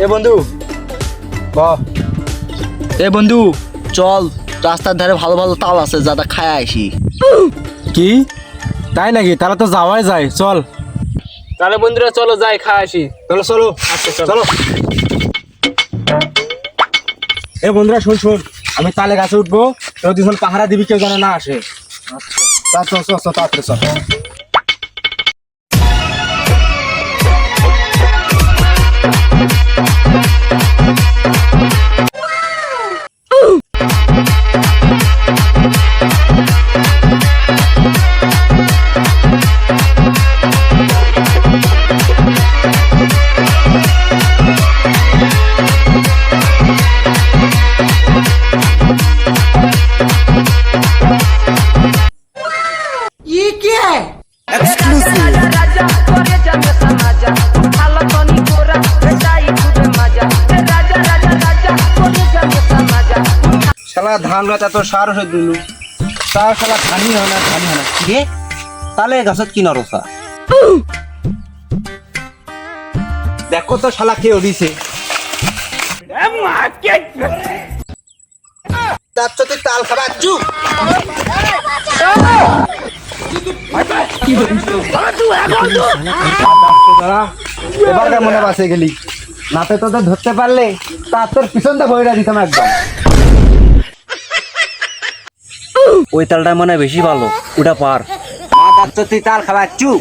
এ বন্ধু এ বন্ধু চল রাস্তার ধারে ভালো ভালো তাল আছে যাটা খায় আসি। কি তাই নাকি? তাহলে তো যাওয়াই যায়, চল। তাহলে বন্ধুরা চলো যাই খাই আসি। চলো চলো আচ্ছা চলো। এ বন্ধুরা শোন শোন, আমি তালে গাছে উঠবো, তোরা দুজন পাহারা দিবি, কেউ যেন না আসে। আচ্ছা চল চল চল তাড়াতাড়ি চল। শালা ধান গাছ এত সার হয়ে দিল, তার শালা ধানই হয় না, ধানই হয় না। কে তালে গাছত কি নরসা? দেখো তো শালা কে উড়িছে। যাচ্ছ তুই তাল খাবার চুপ। এবার মনে বাসে গেলি, নাতে তোদের ধরতে পারলে তার তোর পিছনটা বইরা দিতাম একদম। ওই তালটা মনে বেশি ভালো, ওটা পার। যাচ্ছ তুই তাল খাবার চুপ।